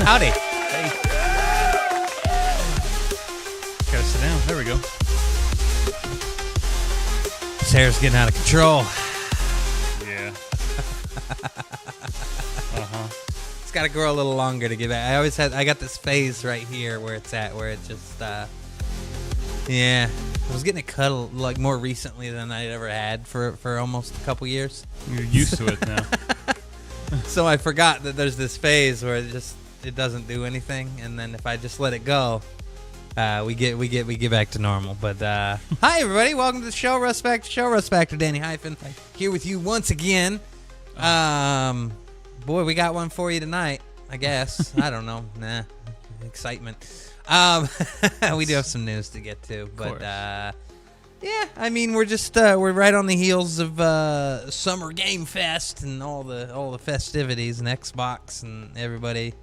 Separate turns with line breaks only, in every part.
Howdy.
Hey. Gotta sit down. There we go.
This hair's getting out of control.
Yeah.
It's got to grow a little longer to get back. I got this phase right here where it's at, where it just, yeah. I was getting it cut like more recently than I'd ever had for almost a couple years.
You're used to it now.
So I forgot that there's this phase where it doesn't do anything, and then if I just let it go, we get back to normal. But hi everybody, welcome to the show, Russ Factor Show. Russ Factor, Danny Hyphen, here with you once again. Boy, we got one for you tonight, I guess. I don't know. Nah, excitement. We do have some news to get to, but yeah, I mean we're just we're right on the heels of Summer Game Fest and all the festivities and Xbox and everybody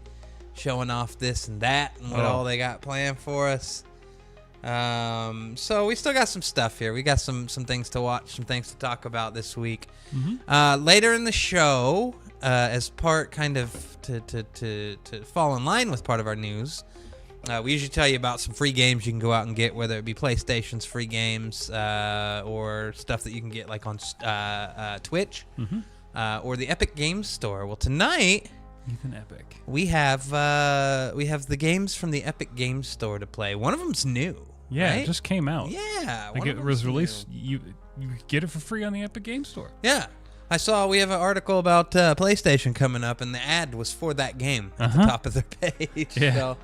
showing off this and that and what all they got planned for us. So we still got some stuff here. We got some things to watch, some things to talk about this week. Later in the show, as part kind of to fall in line with part of our news, we usually tell you about some free games you can go out and get, whether it be PlayStation's free games or stuff that you can get like on Twitch or the Epic Games Store. Well, tonight
Ethan Epic.
we have the games from the Epic Games Store to play. One of them's new.
Yeah,
right?
It just came out.
Yeah,
Like it was released. You get it for free on the Epic Games Store.
Yeah. I saw we have an article about PlayStation coming up, and the ad was for that game at the top of their page.
Yeah.
So,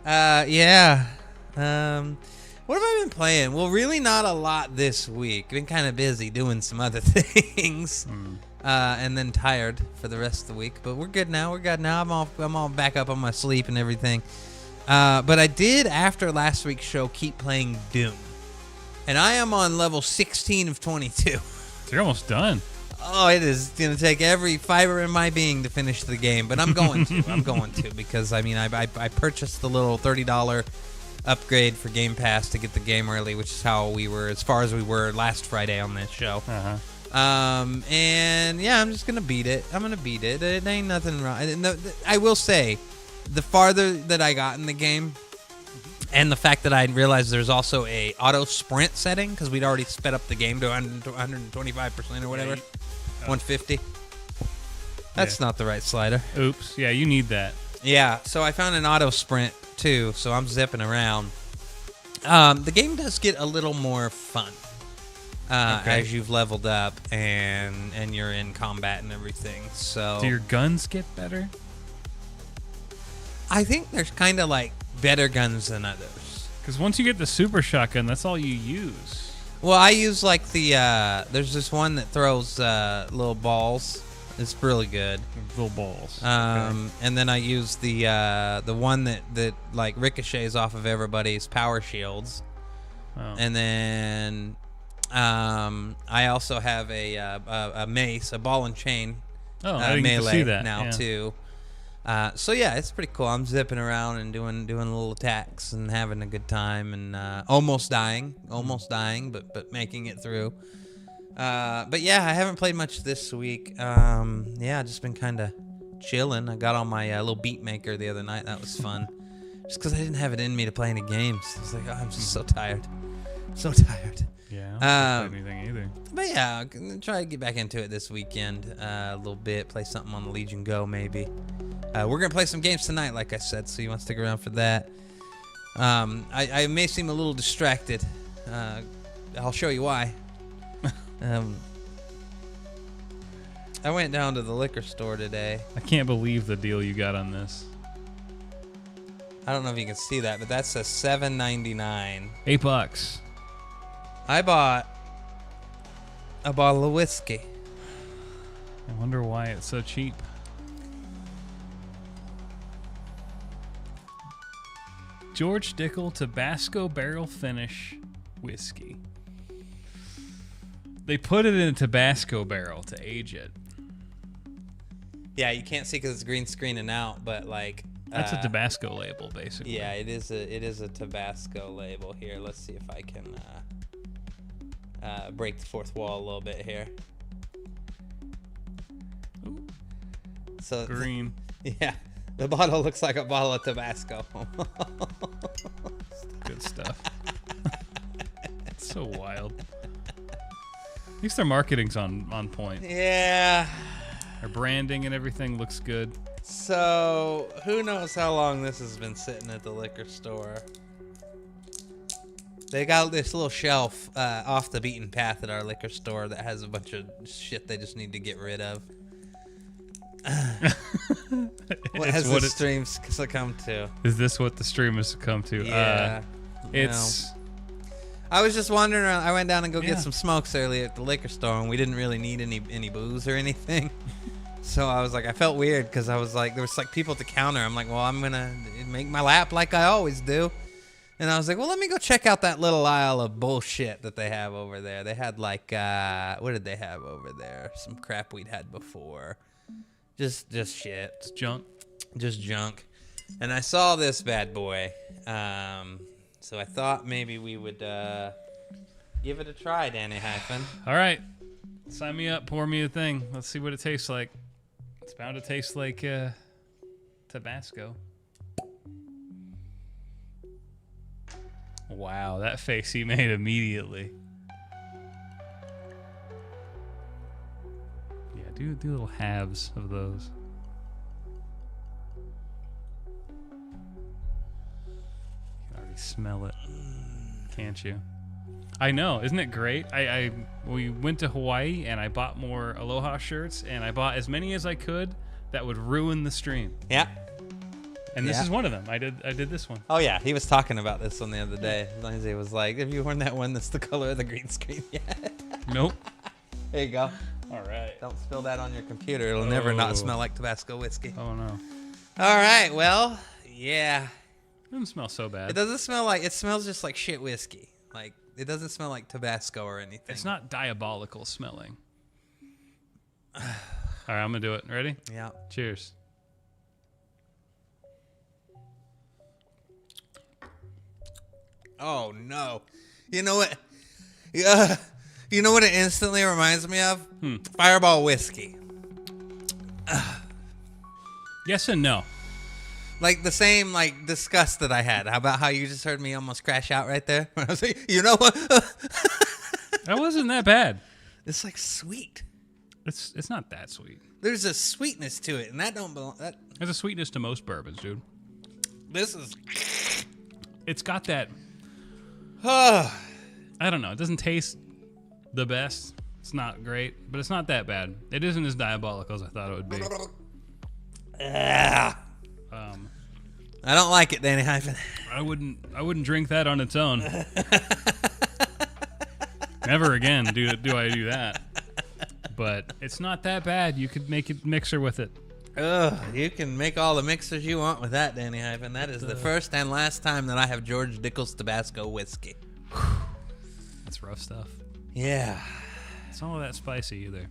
yeah. What have I been playing? Well, really not a lot this week. Been kind of busy doing some other things, and then tired for the rest of the week. But we're good now. We're good now. I'm all back up on my sleep and everything. But I did, after last week's show, keep playing Doom, and I am on level 16 of 22.
So you're almost done.
Oh, it is going to take every fiber in my being to finish the game, but I'm going to. I'm going to because, I mean, I purchased the little $30 upgrade for Game Pass to get the game early, which is how we were, as far as we were last Friday on this show. And, yeah, I'm just going to beat it. I'm going to beat it. It ain't nothing wrong. I will say, the farther that I got in the game, and the fact that I realized there's also a auto sprint setting, because we'd already sped up the game to 125% or whatever. 150. That's not the right slider.
Oops. Yeah, you need that.
Yeah, so I found an auto sprint too, so I'm zipping around. The game does get a little more fun as you've leveled up and you're in combat and everything. So
Do your guns get better?
I think there's kind of like better guns than others.
Because once you get the super shotgun, that's all you use.
Well, I use like the there's this one that throws little balls. It's really good.
Little balls.
And then I use the one that like ricochets off of everybody's power shields.
Oh.
And then I also have a mace, a ball and chain
I didn't get to
melee
see that.
now too. So yeah, it's pretty cool. I'm zipping around and doing little attacks and having a good time and almost dying, but making it through. But yeah, I haven't played much this week. Yeah, just been kind of chilling. I got on my little beat maker the other night. That was fun. Just because I didn't have it in me to play any games. I was like, oh, I'm just so tired. So tired.
Yeah, I don't play anything either.
But yeah, I'm gonna try to get back into it this weekend a little bit. Play something on the Legion Go maybe. We're going to play some games tonight, like I said, so you want to stick around for that. I may seem a little distracted. I'll show you why. I went down to the liquor store today.
I can't believe the deal you got on this.
I don't know if you can see that, but that says $7.99.
$8.
I bought a bottle of whiskey.
I wonder why it's so cheap. George Dickel Tabasco Barrel Finish Whiskey. They put it in a Tabasco barrel to age it.
Yeah, you can't see because it's green screening out, but like
that's a Tabasco label, basically.
Yeah, it is a Tabasco label here. Let's see if I can break the fourth wall a little bit here.
Ooh.
So
Green.
Yeah, the bottle looks like a bottle of Tabasco.
Good stuff. It's so wild. At least their marketing's on point.
Yeah.
Their branding and everything looks good.
So who knows how long this has been sitting at the liquor store? They got this little shelf off the beaten path at our liquor store that has a bunch of shit they just need to get rid of. What has the stream succumbed to?
Is this what the stream has succumbed to?
Yeah.
It's...
I was just wandering around. I went down and get some smokes earlier at the liquor store, and we didn't really need any booze or anything. So I was like, I felt weird because I was like, there was like people at the counter. I'm like, well, I'm going to make my lap like I always do. And I was like, well, let me go check out that little aisle of bullshit that they have over there. They had like, what did they have over there? Some crap we'd had before. Just shit.
It's junk.
Just junk. And I saw this bad boy. So I thought maybe we would give it a try, Danny Hyphen.
All right. Sign me up. Pour me a thing. Let's see what it tastes like. It's bound to taste like Tabasco. Wow, that face he made immediately. Yeah, do little halves of those. You can already smell it, can't you? I know, isn't it great? We went to Hawaii and I bought more Aloha shirts and I bought as many as I could that would ruin the stream.
Yeah.
And this is one of them. I did this one.
Oh yeah, he was talking about this one the other day. Lindsay was like, "Have you worn that one that's the color of the green screen yet?"
Nope.
There you go.
All right.
Don't spill that on your computer. It'll never not smell like Tabasco whiskey.
Oh no.
All right. Well, yeah.
It doesn't smell so bad.
It doesn't smell like. It smells just like shit whiskey. Like it doesn't smell like Tabasco or anything.
It's not diabolical smelling. All right, I'm gonna do it. Ready?
Yeah.
Cheers.
Oh no. You know what? Yeah. You know what it instantly reminds me of? Fireball whiskey.
Yes and no.
Like the same like disgust that I had. How about how you just heard me almost crash out right there? I was like, you know what?
That wasn't that bad.
It's like sweet.
It's not that sweet.
There's a sweetness to it, and that don't belong.
There's a sweetness to most bourbons, dude.
This is.
It's got that.
I
don't know. It doesn't taste the best. It's not great, but it's not that bad. It isn't as diabolical as I thought it would be.
I don't like it, Danny Hyphen.
I wouldn't drink that on its own. Never again do I do that. But it's not that bad. You could make a mixer with it.
You can make all the mixers you want with that, Danny Hyphen. That is the first and last time that I have George Dickel's Tabasco whiskey.
That's rough stuff.
Yeah.
It's not all that spicy either.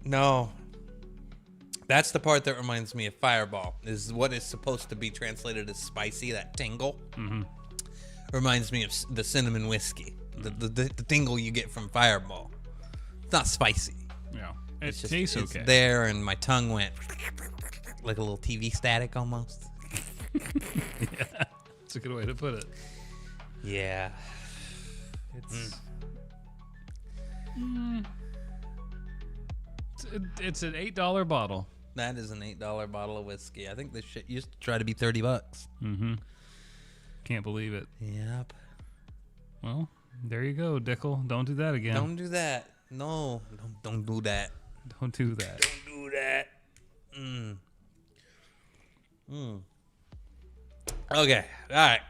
No. That's the part that reminds me of Fireball, is what is supposed to be translated as spicy, that tingle. Mm-hmm. Reminds me of the cinnamon whiskey, the tingle you get from Fireball. It's not spicy.
Yeah. It tastes okay.
It's there, and my tongue went like a little TV static almost.
Yeah. That's a good way to put it.
Yeah.
It's an $8 bottle.
That is an $8 bottle of whiskey. I think this shit used to try to be $30.
Mm-hmm. Can't believe it.
Yep.
Well, there you go, Dickel. Don't do that again.
Don't do that. No. Don't do that.
Don't do that.
Don't do that. Okay. All right.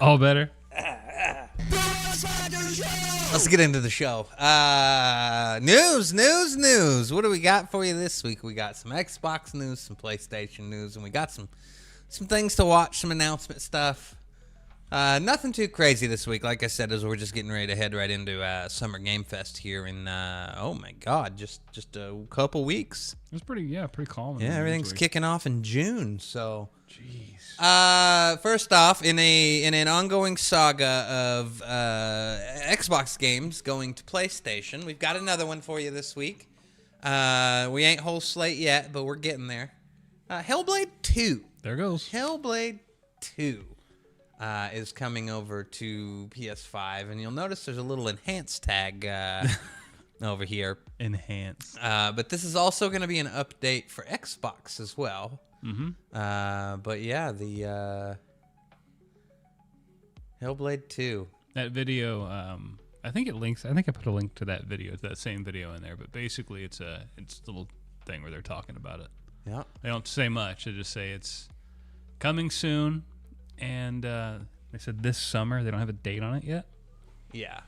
All better?
Let's get into the show. News. What do we got for you this week? We got some Xbox news, some PlayStation news, and we got some things to watch, some announcement stuff. Nothing too crazy this week. Like I said, as we're just getting ready to head right into Summer Game Fest here in oh my God, just a couple weeks.
It was pretty calm.
Yeah, everything's kicking off in June. So,
jeez.
First off, in an ongoing saga of Xbox games going to PlayStation, we've got another one for you this week. We ain't whole slate yet, but we're getting there. Hellblade 2.
There goes.
Hellblade 2 is coming over to PS5, and you'll notice there's a little enhanced tag over here.
Enhanced.
But this is also going to be an update for Xbox as well.
Mm-hmm.
But yeah, the Hellblade 2.
That video, I think it links. I think I put a link to that video, to that same video in there. But basically, it's a little thing where they're talking about it.
Yeah.
They don't say much. They just say it's coming soon, and they said this summer. They don't have a date on it yet.
Yeah.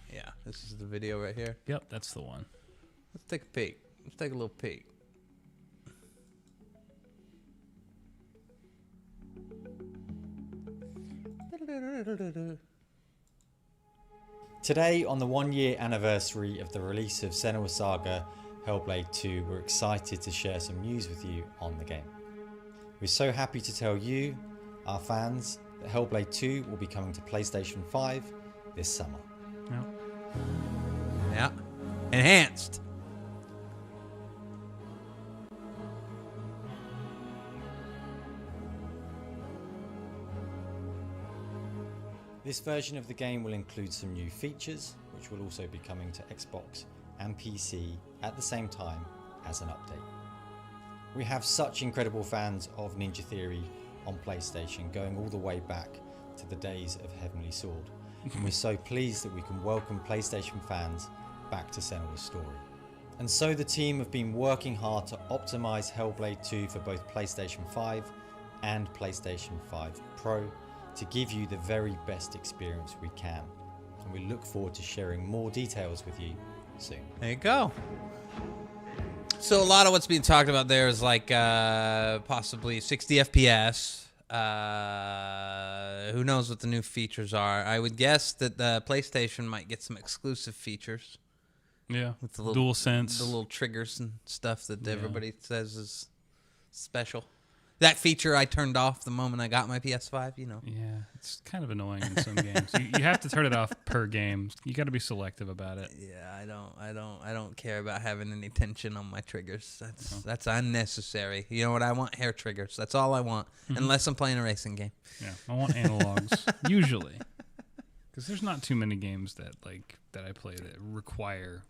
This is the video right here.
Yep, that's the one.
Let's take a peek. Let's take a little peek.
Today, on the 1-year anniversary of the release of Senua's Saga Hellblade 2, we're excited to share some news with you on the game. We're so happy to tell you, our fans, that Hellblade 2 will be coming to PlayStation 5 this summer.
Yep.
Yeah. Enhanced.
This version of the game will include some new features, which will also be coming to Xbox and PC at the same time as an update. We have such incredible fans of Ninja Theory on PlayStation, going all the way back to the days of Heavenly Sword. And we're so pleased that we can welcome PlayStation fans back to Senua's story. And so the team have been working hard to optimize Hellblade 2 for both PlayStation 5 and PlayStation 5 Pro to give you the very best experience we can. And we look forward to sharing more details with you soon.
There you go. So a lot of what's being talked about there is like possibly 60 FPS. Who knows what the new features are? I would guess that the PlayStation might get some exclusive features.
Yeah.
With the little
Dual sense.
the little triggers and stuff that everybody says is special. That feature I turned off the moment I got my PS5, you know.
Yeah, it's kind of annoying in some games. You have to turn it off per game. You got to be selective about it.
Yeah, I don't care about having any tension on my triggers. That's unnecessary. You know what I want? Hair triggers. That's all I want, unless I'm playing a racing game.
Yeah, I want analogs usually, because there's not too many games that I play that require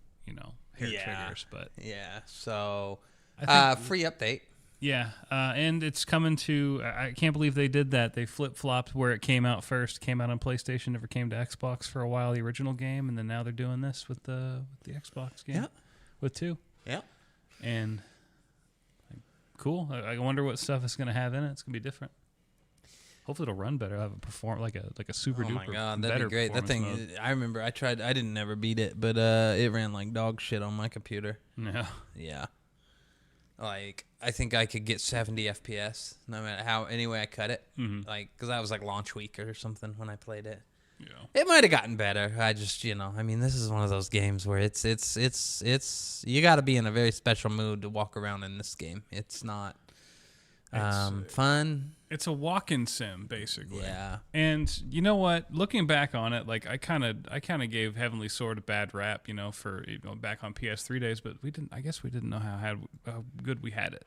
hair triggers. But
yeah, so free update.
Yeah, and it's coming to. I can't believe they did that. They flip flopped where it came out first. Came out on PlayStation, never came to Xbox for a while. The original game, and then now they're doing this with the Xbox game.
Yeah,
with 2.
Yeah,
and cool. I wonder what stuff it's gonna have in it. It's gonna be different. Hopefully, it'll run better. Have a perform like a super duper.
Oh my god,
that'd
that'd be great. That thing.
Mode.
I remember I tried. I didn't never beat it, but it ran like dog shit on my computer.
Yeah.
Yeah. Like, I think I could get 70 FPS no matter how, any way I cut it.
Mm-hmm.
Like, because that was like launch week or something when I played it.
Yeah.
It might have gotten better. I just, I mean, this is one of those games where it's you got to be in a very special mood to walk around in this game. It's not fun.
It's a walk-in sim, basically.
Yeah.
And you know what? Looking back on it, like I kind of gave Heavenly Sword a bad rap, for back on PS3 days, but I guess we didn't know how good we had it.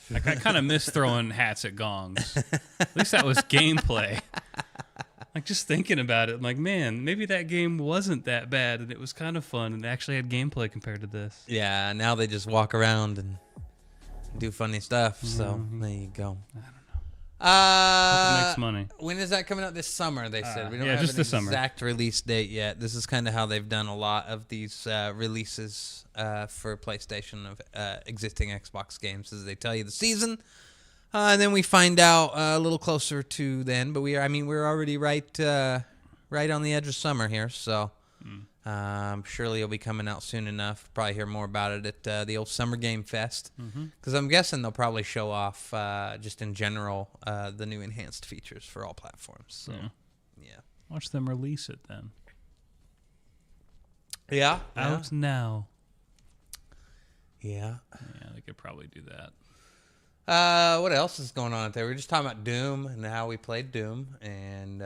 Like I kind of miss throwing hats at gongs. At least that was gameplay. Like just thinking about it, I'm like, man, maybe that game wasn't that bad, and it was kind of fun, and it actually had gameplay compared to this.
Yeah. Now they just walk around and do funny stuff. So there you go.
I don't know.
Hope
it makes money.
When is that coming out? This summer, they said. We don't
yeah,
have
just
an
this summer.
exact release date yet. This is kind of how they've done a lot of these releases for PlayStation of existing Xbox games. Is they tell you the season, and then we find out a little closer to then. But we're already right on the edge of summer here, so surely it'll be coming out soon enough. Probably hear more about it at the old Summer Game Fest, because I'm guessing they'll probably show off just in general the new enhanced features for all platforms. So yeah.
Watch them release it then.
Yeah.
Out now.
Yeah.
Yeah, they could probably do that.
What else is going on out there? We were just talking about Doom and how we played Doom, and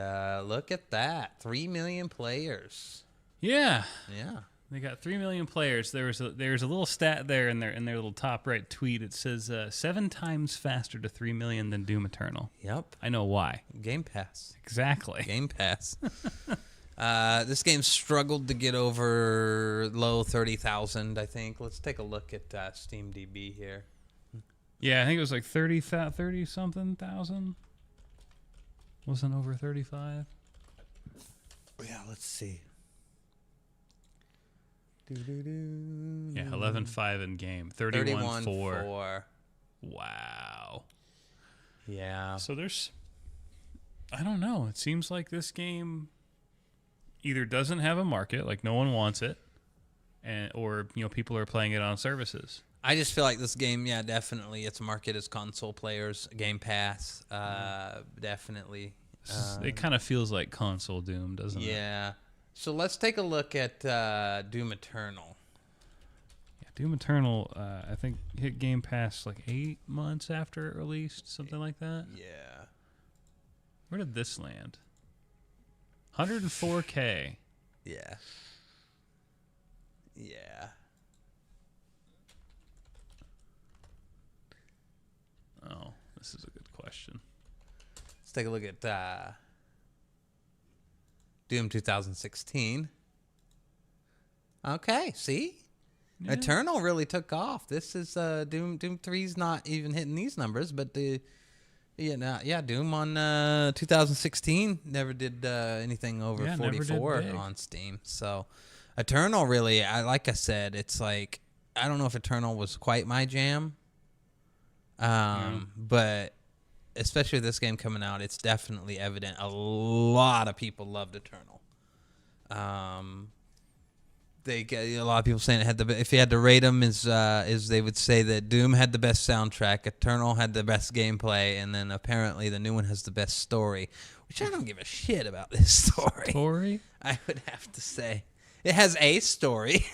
look at that, 3 million players.
Yeah.
Yeah.
They got 3 million players. There's a little stat there in their little top right tweet. It says 7 times faster to 3 million than Doom Eternal.
Yep.
I know why.
Game Pass.
Exactly.
Game Pass. This game struggled to get over low 30,000, I think. Let's take a look at SteamDB here.
Yeah, I think it was like 30 something thousand. Wasn't over 35.
Yeah, let's see.
Yeah, 11.5 in game. 31.4. Wow.
Yeah.
So I don't know. It seems like this game either doesn't have a market, like no one wants it, or people are playing it on services.
I just feel like this game, yeah, definitely its market is console players, Game Pass, definitely.
It kind of feels like console Doom, doesn't it?
Yeah. So let's take a look at Doom Eternal.
Yeah, Doom Eternal, I think hit Game Pass like 8 months after it released, something like that.
Yeah.
Where did this land? 104K.
Yeah. Yeah.
Oh, this is a good question.
Let's take a look at Doom 2016. Okay, see?
Yeah.
Eternal really took off. This is Doom 3's not even hitting these numbers, but Doom on 2016 never did anything over 44 on Steam. So Eternal really, like I said, it's like I don't know if Eternal was quite my jam. But especially this game coming out, it's definitely evident a lot of people loved Eternal. They get a lot of people saying it had if you had to rate them, is they would say that Doom had the best soundtrack, Eternal had the best gameplay, and then apparently the new one has the best story, which I don't give a shit about this story.
Story?
I would have to say it has a story.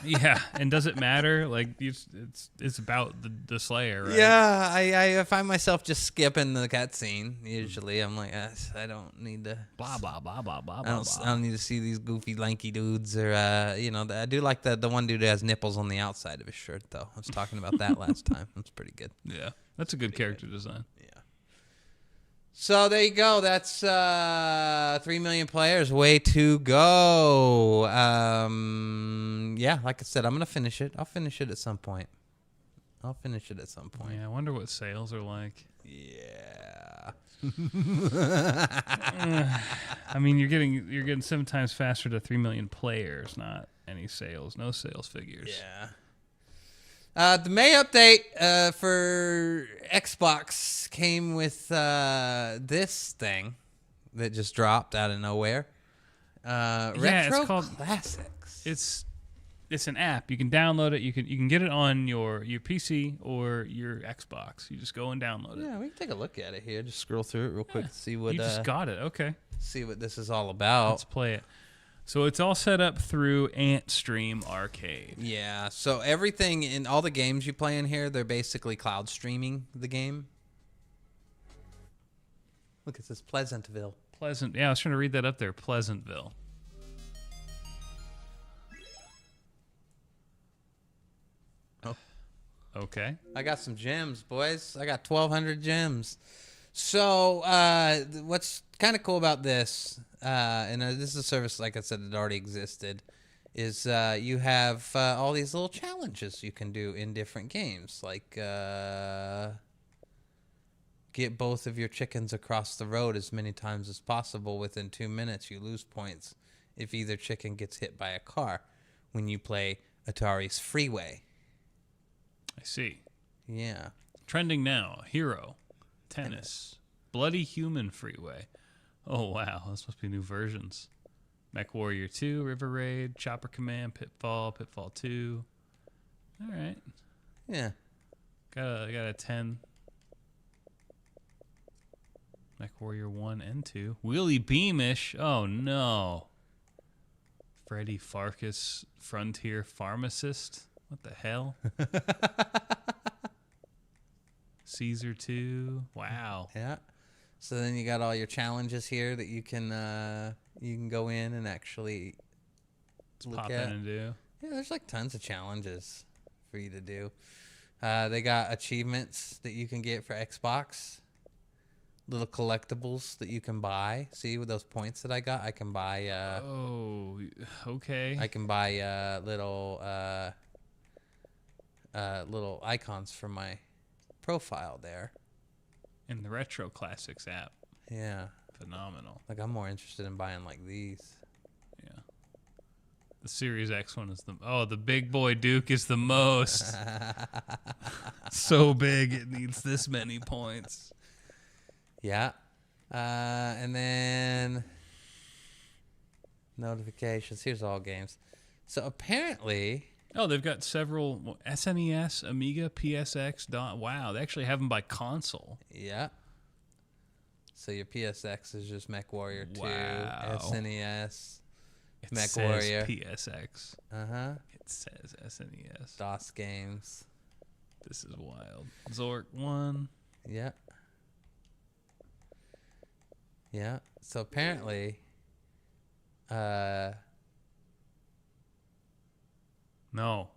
Yeah, and does it matter? Like it's about the Slayer, right?
Yeah, I find myself just skipping the cutscene. Usually, I'm like, I don't need to
blah blah blah blah blah.
I don't need to see these goofy, lanky dudes, or I do like the one dude that has nipples on the outside of his shirt, though. I was talking about that last time. That's pretty good.
Yeah, that's a good character design.
Yeah. So there you go. That's 3 million players. Way to go. Yeah, like I said, I'm gonna finish it. I'll finish it at some point.
Yeah, I wonder what sales are like.
Yeah.
I mean, you're getting 7 times faster to 3 million players, not any sales, no sales figures.
Yeah. The May update for Xbox came with this thing that just dropped out of nowhere. Retro
it's called
Classics.
It's an app. You can download it. You can get it on your PC or your Xbox. You just go and download it.
Yeah, we can take a look at it here. Just scroll through it real quick to see what
you just got it. Okay.
See what this is all about.
Let's play it. So it's all set up through Antstream Arcade.
Yeah, so everything in all the games you play in here, they're basically cloud streaming the game. Look, it says Pleasantville.
Yeah, I was trying to read that up there. Pleasantville.
Oh.
Okay.
I got some gems, boys. I got 1,200 gems. So what's kind of cool about this, and this is a service, like I said, that already existed, is you have all these little challenges you can do in different games, like get both of your chickens across the road as many times as possible within 2 minutes. You lose points if either chicken gets hit by a car when you play Atari's Freeway.
I see.
Yeah.
Trending now, Hero, Tennis, Bloody Human Freeway. Oh, wow. This must be new versions. Mech Warrior 2, River Raid, Chopper Command, Pitfall 2. All right.
Yeah.
Got a 10. Mech Warrior 1 and 2. Wheelie Beamish. Oh, no. Freddy Farkas, Frontier Pharmacist. What the hell? Caesar 2. Wow.
Yeah. So then you got all your challenges here that you can go in and actually
pop in and do.
Yeah, there's like tons of challenges for you to do. They got achievements that you can get for Xbox. Little collectibles that you can buy. See, with those points that I got, I can buy.
Oh, okay.
I can buy little icons for my profile there.
In the Retro Classics app.
Yeah.
Phenomenal.
Like, I'm more interested in buying like these.
Yeah. The Series X one is the big boy Duke is the most. So big it needs this many points.
Yeah. And then notifications. Here's all games. So apparently...
Oh, they've got several SNES, Amiga, PSX. Wow, they actually have them by console.
Yeah. So your PSX is just MechWarrior 2.
Wow.
SNES,
It
MechWarrior.
says PSX.
Uh-huh.
It says SNES.
DOS games.
This is wild. Zork 1.
Yeah. Yeah. So apparently...
No.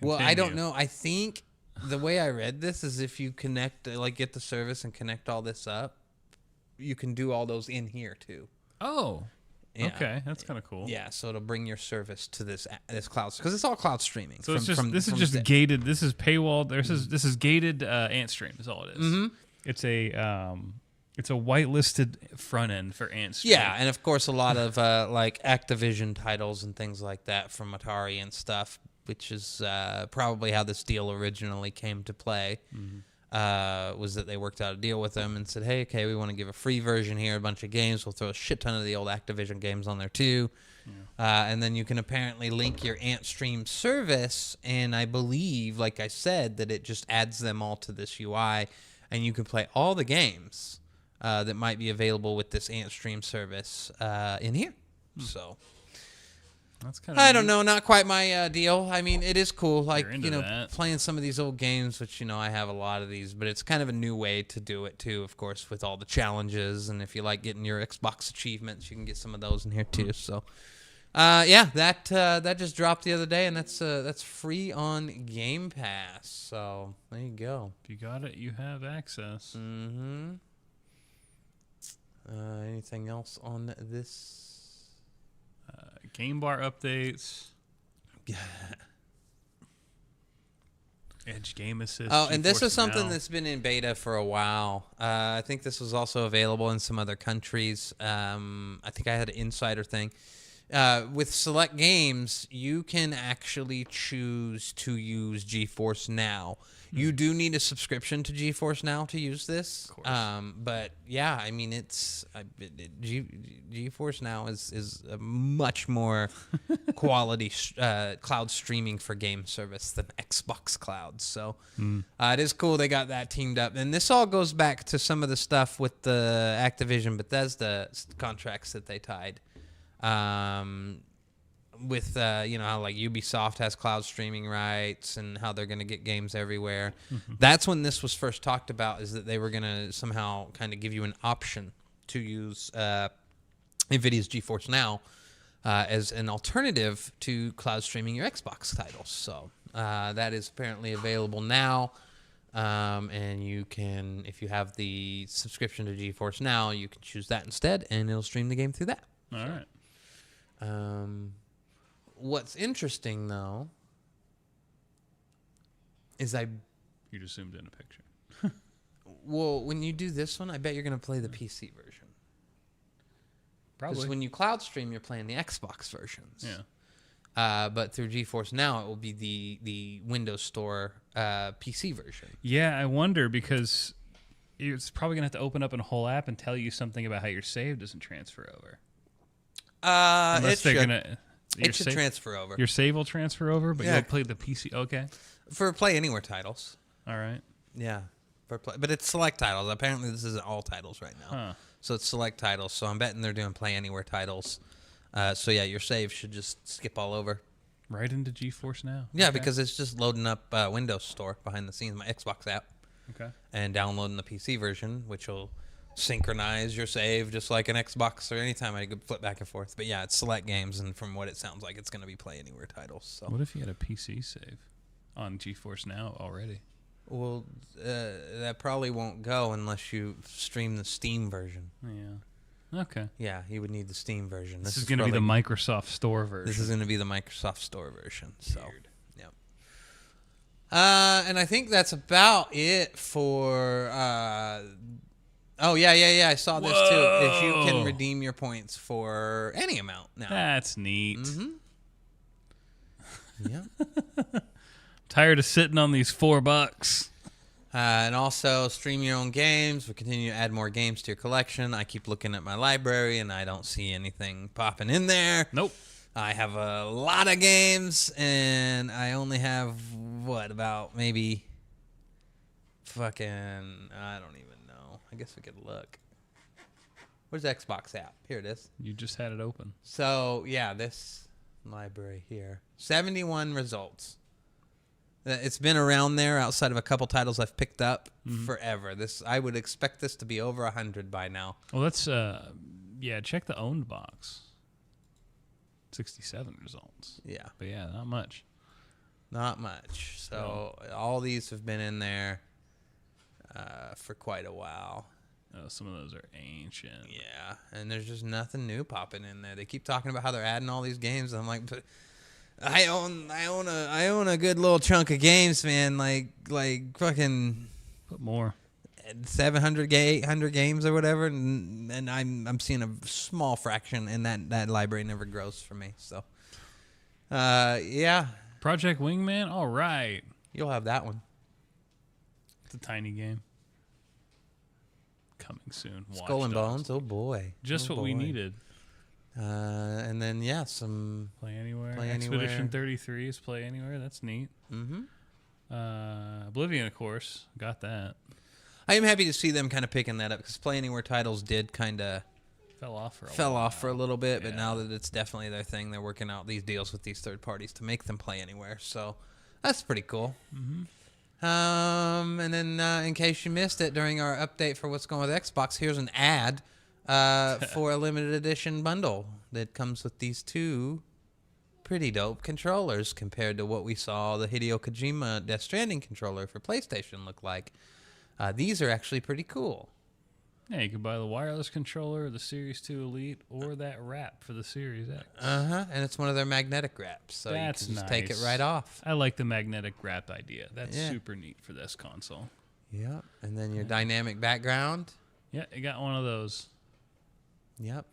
Well, I don't
Continue.
know. I think the way I read this is if you connect, like, get the service and connect all this up, you can do all those in here too.
Oh.
Yeah.
Okay, that's kind of cool.
Yeah, so it'll bring your service to this cloud because it's all cloud streaming.
So this is just gated. This is paywalled. This is gated Antstream. Is all it is.
Mm-hmm.
It's a whitelisted front end for Antstream.
Yeah, and of course a lot of like Activision titles and things like that from Atari and stuff, which is probably how this deal originally came to play.
Mm-hmm.
Was that they worked out a deal with them and said, hey, okay, we want to give a free version here, a bunch of games. We'll throw a shit ton of the old Activision games on there too. Yeah. And then you can apparently link your Antstream service, and I believe, like I said, that it just adds them all to this UI, and you can play all the games that might be available with this Antstream service in here. So...
That's kind
I don't know, not quite my deal. I mean, it is cool, like,
You're into that.
playing some of these old games, which, I have a lot of these, but it's kind of a new way to do it, too, of course, with all the challenges, and if you like getting your Xbox achievements, you can get some of those in here, too, so, yeah, that just dropped the other day, and that's free on Game Pass, so, there you go.
If you got it, you have access.
Mm-hmm. Anything else on this?
Game bar updates. Edge Game Assist.
Oh, and this
GeForce
is something
Now.
that's been in beta for a while. I think this was also available in some other countries. I think I had an insider thing. With select games, you can actually choose to use GeForce Now. You do need a subscription to GeForce Now to use this.
Of course.
But yeah, I mean, GeForce Now is a much more quality cloud streaming for game service than Xbox Cloud. So it is cool they got that teamed up. And this all goes back to some of the stuff with the Activision Bethesda contracts that they tied. With how like Ubisoft has cloud streaming rights and how they're going to get games everywhere. Mm-hmm. That's when this was first talked about, is that they were going to somehow kind of give you an option to use NVIDIA's GeForce Now as an alternative to cloud streaming your Xbox titles. So that is apparently available now. And you can, if you have the subscription to GeForce Now, you can choose that instead, and it'll stream the game through that.
All right.
What's interesting, though, is
You just zoomed in a picture.
well, when you do this one, I bet you're going to play the PC version.
Probably.
Because when you cloud stream, you're playing the Xbox versions.
Yeah.
But through GeForce Now, it will be the Windows Store PC version.
Yeah, I wonder, because it's probably going to have to open up a whole app and tell you something about how your save doesn't transfer over.
It should
save,
transfer over.
Your save will transfer over, but
Yeah.
you'll play the PC. Okay.
For Play Anywhere titles.
All right.
Yeah. But it's select titles. Apparently, this isn't all titles right now.
Huh.
So it's select titles. So I'm betting they're doing Play Anywhere titles. So yeah, your save should just skip all over.
Right into GeForce Now.
Yeah,
Okay.
because it's just loading up Windows Store behind the scenes, my Xbox app,
Okay.
and downloading the PC version, which will synchronize your save just like an Xbox or anytime I could flip back and forth. But yeah, it's select games, and from what it sounds like, it's going to be Play Anywhere titles. So
What if you had a PC save on GeForce Now already?
well, that probably won't go unless you stream the Steam version.
Yeah. Okay.
Yeah, you would need the Steam version.
This is going to be the Microsoft Store version.
This is going to be the Microsoft Store version. So,
Weird.
yep. And I think that's about it for. Oh yeah. I saw this too. If you can redeem your points for any amount now.
That's neat.
Mm-hmm. Yeah.
Tired of sitting on these $4.
And also stream your own games. We'll continue to add more games to your collection. I keep looking at my library and I don't see anything popping in there.
Nope.
I have a lot of games and I only have about maybe fucking I don't even know. I guess we could look. Where's the Xbox app? Here it is.
You just had it open.
So yeah, this library here. 71 results. It's been around there outside of a couple titles I've picked up forever. I would expect this to be over 100 by now.
Well, let's check the owned box. 67 results.
Yeah.
But yeah, not much.
Not much. So all these have been in there for quite a while.
Oh, some of those are ancient.
Yeah, and there's just nothing new popping in there. They keep talking about how they're adding all these games. I'm like, but I own a good little chunk of games, man. Like fucking
Put more.
700, 800 games or whatever, and I'm seeing a small fraction, and that library never grows for me. So, yeah,
Project Wingman. All right.
you'll have that one.
It's a tiny game. Coming soon. Watch
Skull and
Dogs.
Bones. Oh boy,
Just what we needed.
And then some
Play Anywhere.
Play
Expedition
Anywhere.
33 is Play Anywhere. That's neat.
Mm-hmm.
Oblivion, of course. Got that.
I am happy to see them kind of picking that up because Play Anywhere titles did kind of
Fell off
for a little bit, but
Yeah.
now that it's definitely their thing, they're working out these deals with these third parties to make them Play Anywhere. So that's pretty cool.
Mm-hmm.
And then in case you missed it during our update for what's going with Xbox, here's an ad for a limited edition bundle that comes with these two pretty dope controllers compared to what we saw the Hideo Kojima Death Stranding controller for PlayStation look like. These are actually pretty cool.
Yeah, you could buy the wireless controller, the Series 2 Elite, or that wrap for the Series X.
And it's one of their magnetic wraps, so
That's
you can just take it
nice.
right off.
I like the magnetic wrap idea. That's
Yeah.
super neat for this console.
Yep. And then your dynamic background.
Yeah, you got one of those.
Yep.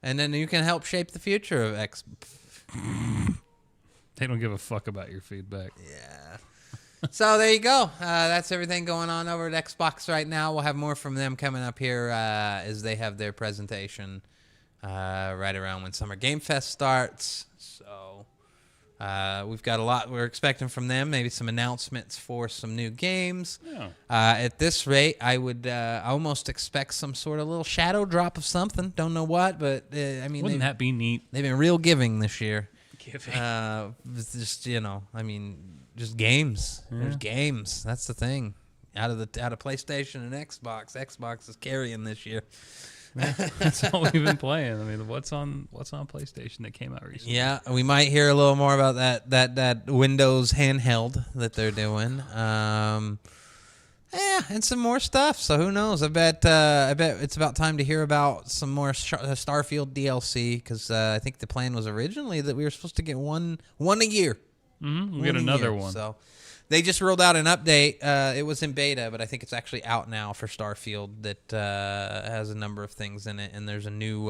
And then you can help shape the future of X.
They don't give a fuck about your feedback.
Yeah. So there you go. That's everything going on over at Xbox right now. We'll have more from them coming up here as they have their presentation right around when Summer Game Fest starts. So we've got a lot we're expecting from them. Maybe some announcements for some new games.
Yeah.
At this rate, I would almost expect some sort of little shadow drop of something. Don't know what, but I mean,
Wouldn't that be neat?
they've been real giving this year.
Giving.
It's just just games. There's games. That's the thing. Out of PlayStation and Xbox. Xbox is carrying this year.
That's all we've been playing. I mean, what's on PlayStation that came out recently?
Yeah, we might hear a little more about that Windows handheld that they're doing. Yeah, and some more stuff. So who knows? I bet it's about time to hear about some more Starfield DLC because I think the plan was originally that we were supposed to get one a year.
Mm-hmm. We get another one.
So they just rolled out an update. It was in beta, but I think it's actually out now for Starfield that has a number of things in it. And there's a new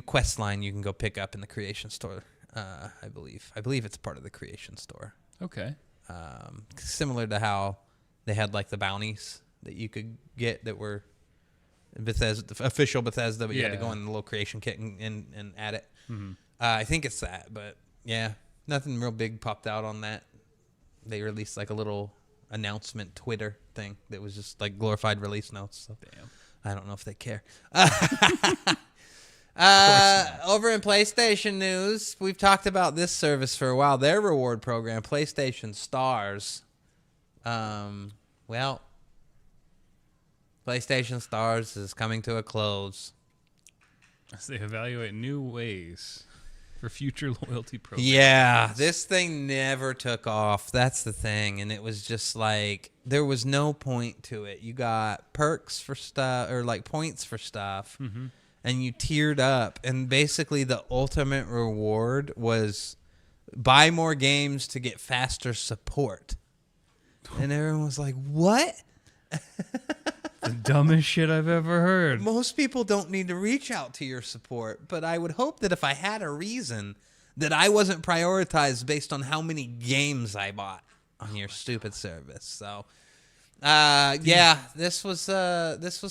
quest line you can go pick up in the Creation Store. I believe it's part of the Creation Store.
Okay.
Similar to how they had like the bounties that you could get that were Bethesda, official Bethesda, but you had to go in the little creation kit and add it.
Mm-hmm.
I think it's that, but yeah, nothing real big popped out on that. They released like a little announcement Twitter thing that was just like glorified release notes. So
Damn.
I don't know if they care. Over in PlayStation news, we've talked about this service for a while. Their reward program, PlayStation Stars. Well, PlayStation Stars is coming to a close.
As they evaluate new ways for future loyalty programs.
Yeah, this thing never took off. That's the thing. And it was just like, there was no point to it. You got perks for stuff, or like points for stuff, and you tiered up. And basically the ultimate reward was buy more games to get faster support. And everyone was like, what?
The dumbest shit I've ever heard.
Most people don't need to reach out to your support, but I would hope that if I had a reason, that I wasn't prioritized based on how many games I bought on your stupid service. So, yeah, this was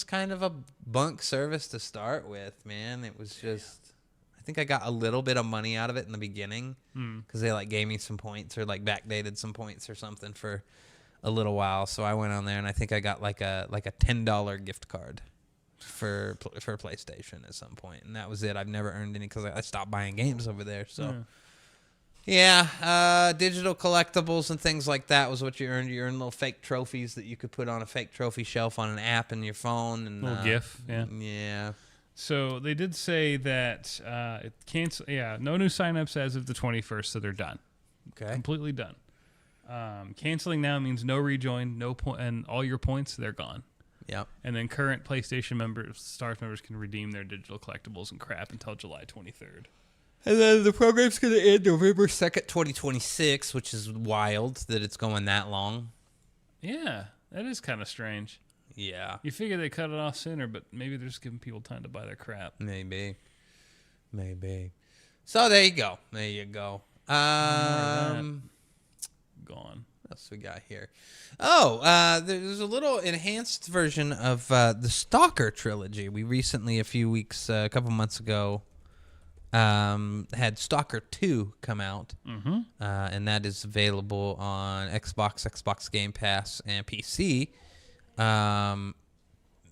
kind of a bunk service to start with, man. It was just, I think I got a little bit of money out of it in the beginning because they like gave me some points or like backdated some points or something for a little while. So I went on there and I think I got like a $10 gift card for PlayStation at some point, and that was it. I've never earned any because I stopped buying games over there. So yeah, digital collectibles and things like that was what you earned. You earned little fake trophies that you could put on a fake trophy shelf on an app in your phone, and
little GIF.
Yeah.
So they did say that it cancel. Yeah, no new signups as of the 21st, so they're done.
Okay.
Completely done. Canceling now means no rejoin, no point, and all your points, they're gone.
Yep.
And then current PlayStation members, Stars members, can redeem their digital collectibles and crap until July 23rd.
And then the program's going to end November 2nd, 2026, which is wild that it's going that long.
Yeah, that is kind of strange.
Yeah.
You figure they cut it off sooner, but maybe they're just giving people time to buy their crap.
Maybe. So there you go.
Gone.
What else we got here? Oh, there's a little enhanced version of the Stalker trilogy. We recently, a couple months ago, had Stalker 2 come out, and that is available on Xbox Game Pass, and PC.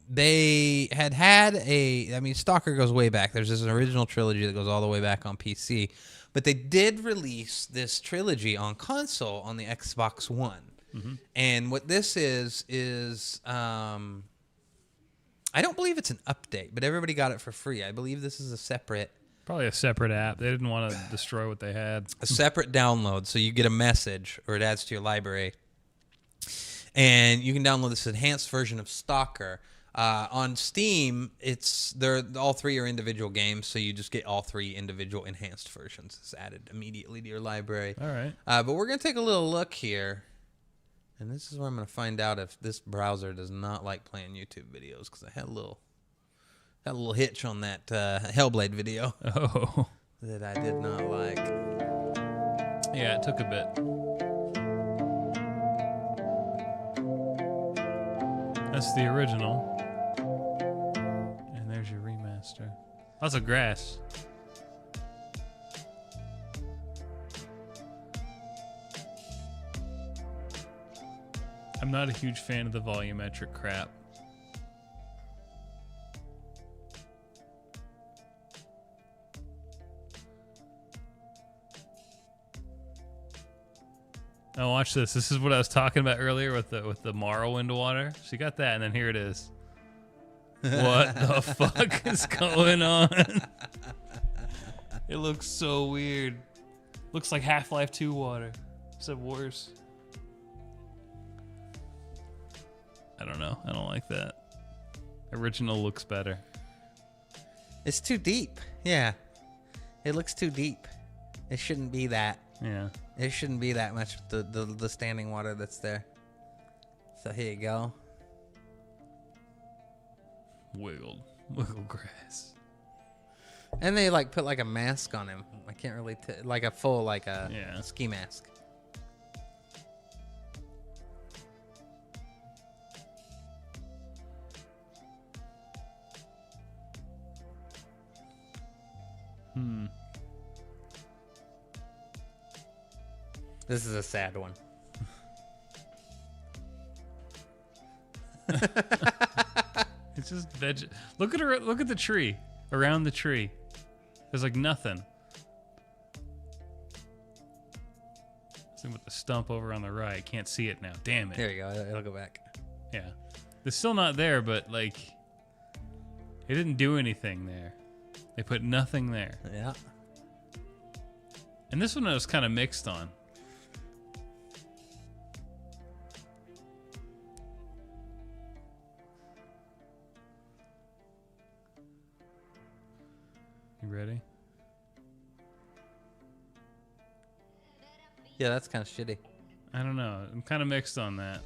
They had Stalker goes way back. There's this original trilogy that goes all the way back on PC. But they did release this trilogy on console on the Xbox One. And what this is I don't believe it's an update, but everybody got it for free. I believe this is
Probably a separate app. They didn't want to destroy what they had.
A separate download. So you get a message, or it adds to your library. And you can download this enhanced version of Stalker. On Steam, all three are individual games, so you just get all three individual enhanced versions. It's added immediately to your library.
All right.
But we're going to take a little look here. And this is where I'm going to find out if this browser does not like playing YouTube videos, because I had a little hitch on that Hellblade video that I did not like.
Yeah, it took a bit. That's the original. And there's your remaster. Lots of grass. I'm not a huge fan of the volumetric crap. Now watch this. This is what I was talking about earlier with the Morrowind water. So you got that, and then here it is. What the fuck is going on? It looks so weird. Looks like Half-Life 2 water, except worse. I don't know. I don't like that. Original looks better.
It's too deep. Yeah. It looks too deep. It shouldn't be that.
Yeah.
It shouldn't be that much, the standing water that's there. So here you go.
Wiggle grass.
And they like put like a mask on him. I can't really like a full ski mask. This is a sad one.
It's just veg. Look at the tree. Around the tree, there's like nothing. Same with the stump over on the right. Can't see it now. Damn it.
There you go. It'll go back.
Yeah. They're still not there, but like, they didn't do anything there. They put nothing there.
Yeah.
And this one I was kind of mixed on. You ready?
Yeah, that's kind of shitty.
I don't know. I'm kind of mixed on that.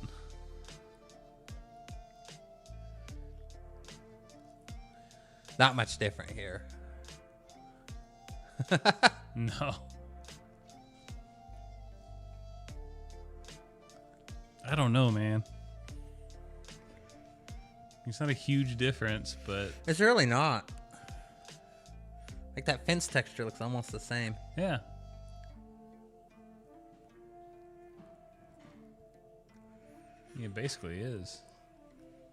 Not much different here.
No. I don't know, man. It's not a huge difference, but
It's really not. Like that fence texture looks almost the same.
yeah. It basically is.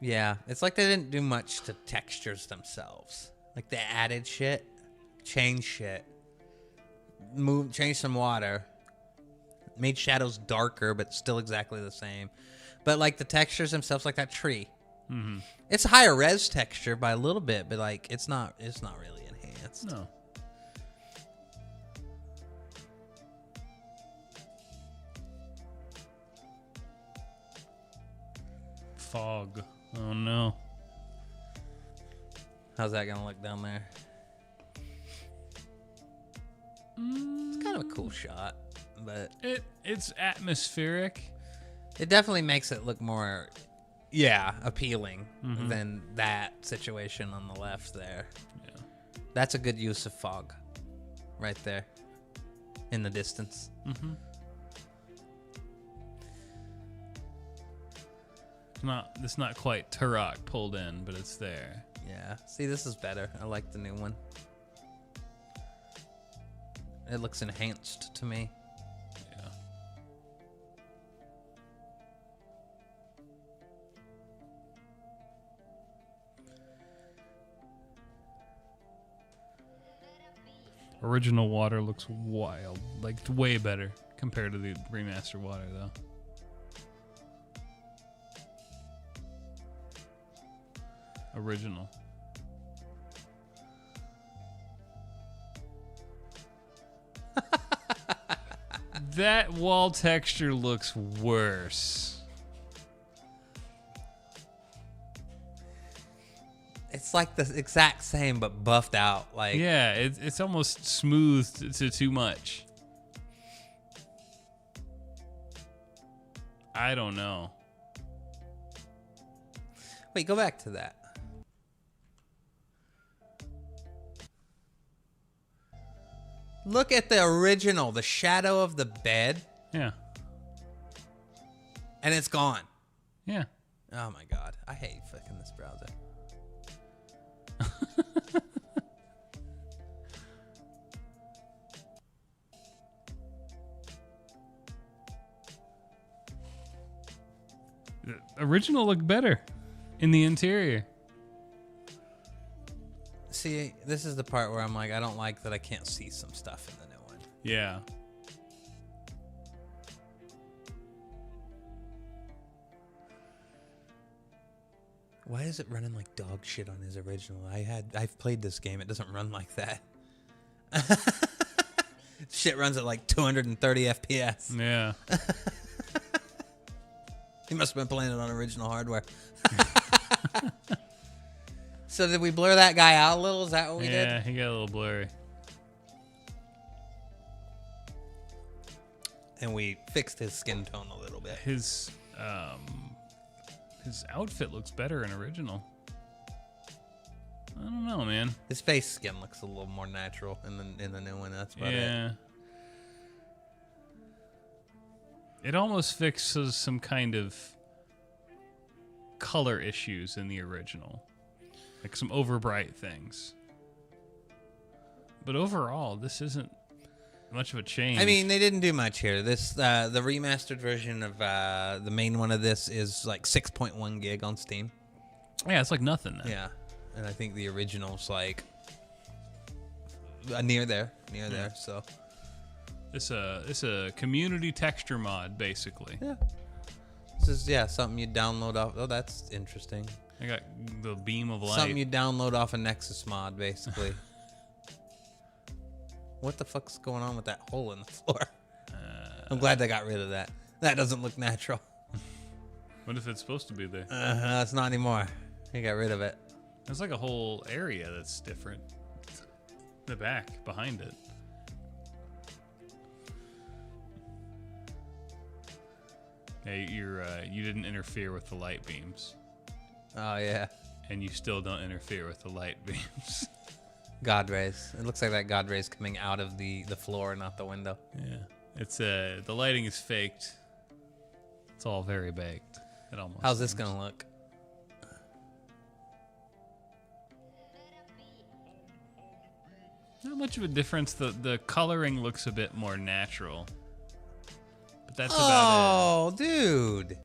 Yeah, it's like they didn't do much to textures themselves. Like they added shit, changed shit, changed some water, made shadows darker, but still exactly the same. But like the textures themselves, like that tree, it's a higher res texture by a little bit, but like it's not really enhanced.
No. Fog. Oh no.
How's that gonna look down there? It's kind of a cool shot, but
It's atmospheric.
it definitely makes it look more, appealing than that situation on the left there.
Yeah.
That's a good use of fog, right there, in the distance.
It's not quite Turok pulled in, but it's there.
Yeah. See, this is better. I like the new one. It looks enhanced to me.
Yeah. Original water looks wild, like way better compared to the remaster water, though. Original. That wall texture looks worse.
It's like the exact same, but buffed out. Like,
Yeah, it's almost smoothed to too much. I don't know.
wait, go back to that. Look at the original, the shadow of the bed,
Yeah.
and it's gone.
Yeah.
Oh my god, I hate fucking this browser.
The original looked better in the interior.
See, this is the part where I'm like, I don't like that I can't see some stuff in the new one.
Yeah.
Why is it running like dog shit on his original? I've played this game. It doesn't run like that. Shit runs at like 230 FPS.
Yeah.
He must have been playing it on original hardware. So did we blur that guy out a little? Is that what we did?
Yeah, he got a little blurry.
And we fixed his skin tone a little bit.
His outfit looks better in original. I don't know, man.
His face skin looks a little more natural in the new one. That's about it.
It almost fixes some kind of color issues in the original. Like some overbright things. But overall, this isn't much of a change.
I mean, they didn't do much here. This the remastered version of the main one of this is like 6.1 gig on Steam.
Yeah, it's like nothing then.
Yeah, and I think the original's like near there. So
It's a community texture mod, basically.
yeah, This is, yeah, something you download off. Oh, that's interesting.
I got the beam of light.
Something you download off a Nexus mod, basically. What the fuck's going on with that hole in the floor? I'm glad they got rid of that. That doesn't look natural.
What if it's supposed to be there?
It's not anymore. They got rid of it.
There's like a whole area that's different. The back, behind it. Hey, you didn't interfere with the light beams.
Oh, yeah.
And you still don't interfere with the light beams.
God rays. It looks like that God ray's coming out of the floor, not the window.
Yeah. It's the lighting is faked. It's all very baked. It almost
How's this
seems.
gonna look?
Not much of a difference. The coloring looks a bit more natural. But that's about
Oh, dude.
it.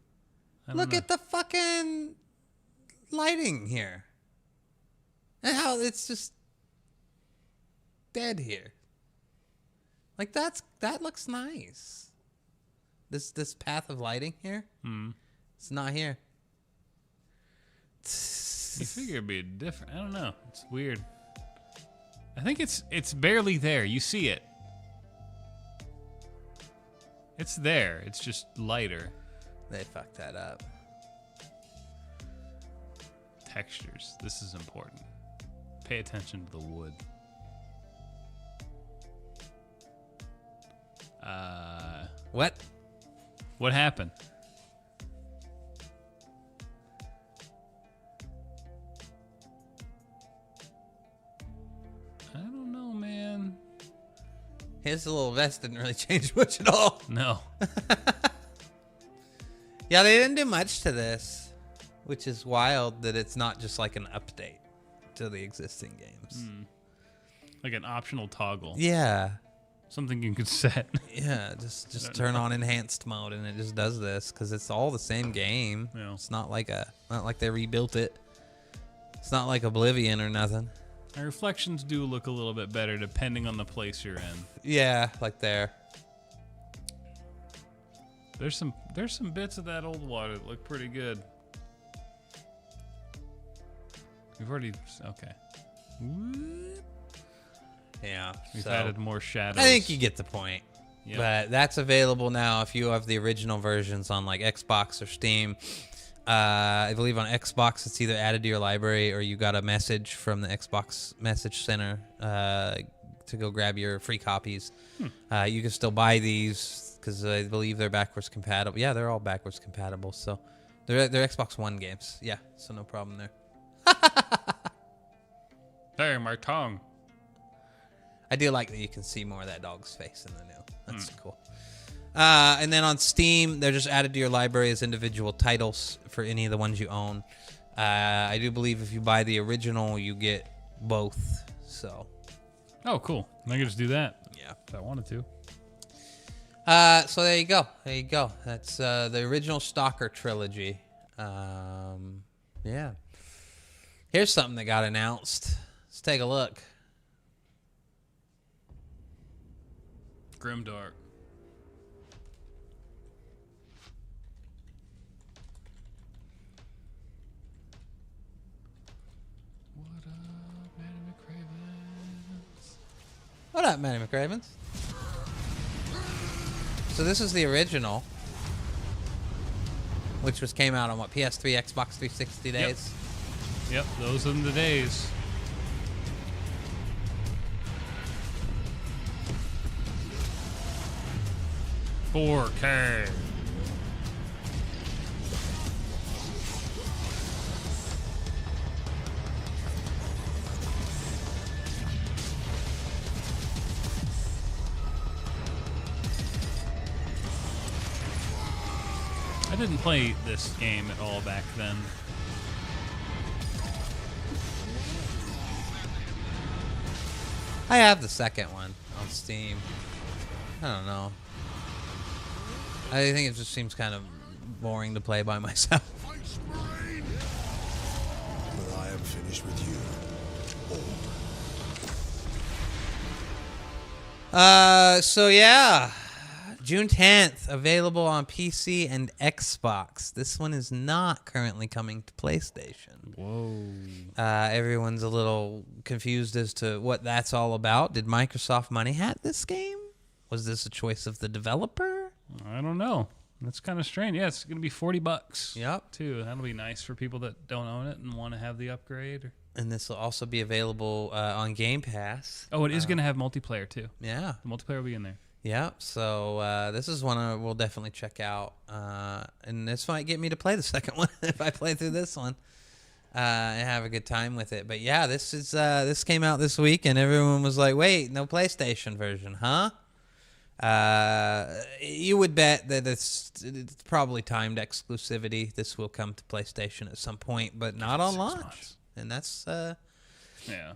I don't
Look
know.
at the fucking lighting here. And how it's just dead here. Like that looks nice. This path of lighting here. It's not here.
You figure it'd be different. I don't know. It's weird. I think it's barely there. You see it. It's there. It's just lighter.
They fucked that up.
Textures. This is important. Pay attention to the wood.
What?
What happened? I don't know, man.
His little vest didn't really change much at all.
No.
Yeah, they didn't do much to this, which is wild that it's not just like an update to the existing games.
Like an optional toggle.
Yeah.
Something you could set.
Yeah, just turn on enhanced mode and it just does this because it's all the same game.
Yeah.
It's not like they rebuilt it. It's not like Oblivion or nothing.
Our reflections do look a little bit better depending on the place you're in.
Yeah, like there.
There's some bits of that old water that look pretty good. We've already okay.
Yeah,
We've
so
added more shadows.
I think you get the point.
Yep.
But that's available now if you have the original versions on like Xbox or Steam. I believe on Xbox it's either added to your library or you got a message from the Xbox Message Center to go grab your free copies. You can still buy these because I believe they're backwards compatible. Yeah, they're all backwards compatible. So they're Xbox One games. Yeah, so no problem there.
Hey, my tongue.
I do like that you can see more of that dog's face in the new. That's cool. And then on Steam, they're just added to your library as individual titles for any of the ones you own. I do believe if you buy the original, you get both. So,
Oh, cool. I can just do that
yeah.
if I wanted to.
So there you go. There you go. That's the original Stalker trilogy. Yeah. Here's something that got announced. Let's take a look.
Grimdark. What up, Manny McCravens?
What up, Manny McCravens? So this is the original, which came out on what, PS3, Xbox 360 days.
Yep, those are the days. $4K. I didn't play this game at all back then.
I have the second one on Steam. I don't know. I think it just seems kind of boring to play by myself.
But I am finished with you.
So yeah, June 10th, available on PC and Xbox. This one is not currently coming to PlayStation.
Whoa.
Everyone's a little confused as to what that's all about. Did Microsoft money hat this game? Was this a choice of the developer?
I don't know. That's kind of strange. Yeah, it's going to be $40.
Yep.
Too. That'll be nice for people that don't own it and want to have the upgrade.
And this will also be available on Game Pass.
Oh, it is going to have multiplayer too.
Yeah.
The multiplayer will be in there.
Yeah, so this is one we'll definitely check out. And this might get me to play the second one if I play through this one and have a good time with it. But yeah, this came out this week, and everyone was like, wait, no PlayStation version, huh? You would bet that it's probably timed exclusivity. This will come to PlayStation at some point, but not on launch. And that's a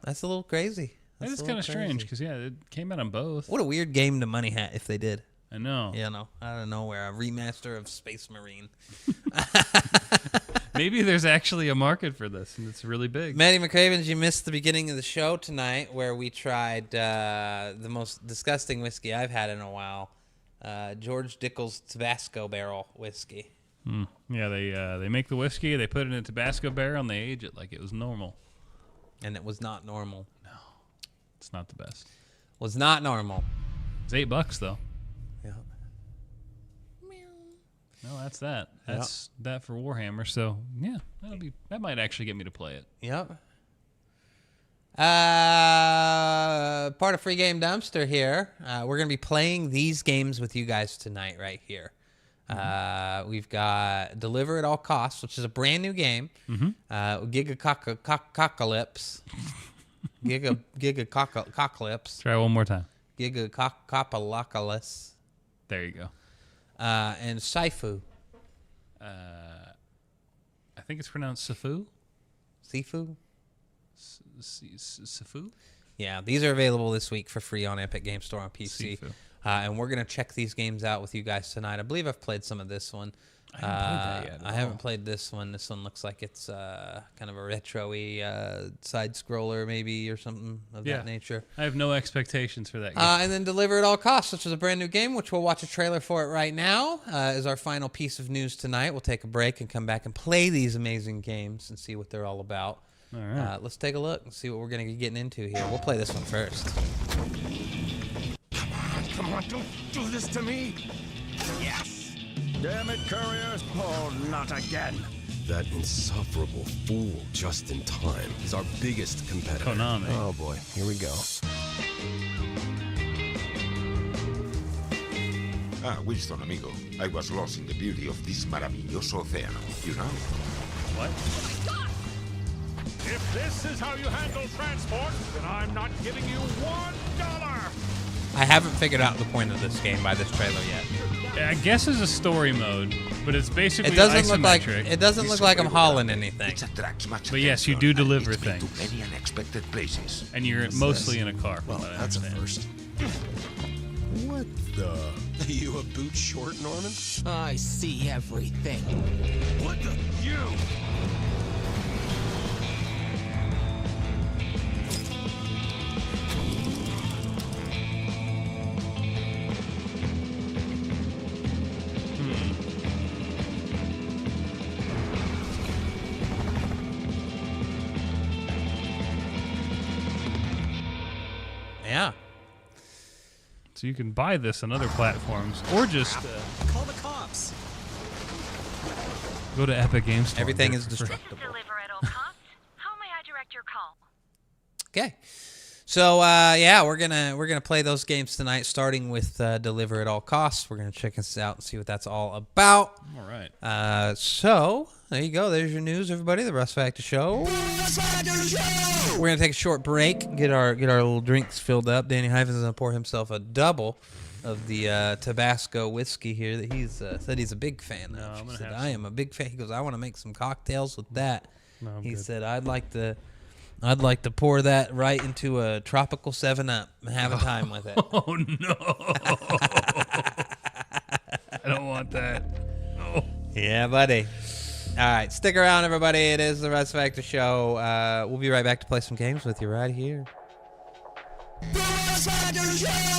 little crazy.
That is kind of strange because, it came out on both.
What a weird game to money hat if they did.
I know.
You know, out of nowhere, a remaster of Space Marine.
Maybe there's actually a market for this, and it's really big.
Maddie McCravens, you missed the beginning of the show tonight where we tried the most disgusting whiskey I've had in a while, George Dickel's Tabasco Barrel whiskey.
Yeah, they make the whiskey, they put it in a Tabasco barrel, and they age it like it was normal.
And it was not normal.
No, it's not the best.
Was not normal.
It's $8 though.
Yeah.
No, that's that. That's that for Warhammer. So yeah, that might actually get me to play it.
Yep. Part of Free Game Dumpster here. We're gonna be playing these games with you guys tonight, right here. We've got Deliver at All Costs, which is a brand new game. Giga-Cockalips. Giga-Cockalips.
Try one more time.
Giga-Cockalips.
There you go.
And Sifu.
I think it's pronounced Sifu.
Sifu?
Sifu?
Yeah, these are available this week for free on Epic Game Store on PC.
Sifu.
And we're going to check these games out with you guys tonight. I believe I've played some of this one.
I haven't played that yet.
I haven't played this one. This one looks like it's kind of a retro-y side-scroller maybe or something of that nature.
I have no expectations for that game.
And then Deliver at All Costs, which is a brand new game, which we'll watch a trailer for it right now, is our final piece of news tonight. We'll take a break and come back and play these amazing games and see what they're all about.
All right.
Let's take a look and see what we're going to be getting into here. We'll play this one first.
Come on, don't do this to me. Yes. Damn it, courier. Oh, not again.
That insufferable fool just in time is our biggest competitor.
Konami.
Oh boy, here we go.
Winston, amigo. I was lost in the beauty of this maravilloso océano, you know?
What?
If this is how you handle transport, then I'm not giving you $1.
I haven't figured out the point of this game by this trailer yet.
I guess it's a story mode, but it's basically
It doesn't
isometric.
look like I'm hauling anything.
It attracts much
But yes, you
attention,
do deliver
and it's been
things.
to many unexpected places.
And you're mostly in a car.
Well,
from what I
that's a
understand.
first. What the? Are you a boot short, Norman?
I see everything.
What the? You!
Yeah.
So you can buy this on other platforms, or just
Call the cops.
go to Epic Games Store.
Everything
and
is
get it for free.
destructible.
Deliver at all costs. How may I direct your call?
Okay. So yeah, we're gonna play those games tonight, starting with Deliver at All Costs. We're gonna check this out and see what that's all about.
All right.
So there you go. There's your news, everybody. The Russ Factor Show. We're gonna take a short break, get our little drinks filled up. Danny Hyphens is gonna pour himself a double of the Tabasco whiskey here that he's said he's a big fan
No,
of.
I'm
He
gonna
said,
have
I am a big fan. He goes, I want to make some cocktails with that.
No, I'm
He
good.
said, I'd like to pour that right into a tropical 7-Up and have a time with it.
Oh no! I don't want that. No.
Yeah, buddy. All right, stick around, everybody. It is the Russ Factor Show. We'll be right back to play some games with you right here.
Russ Factor Show!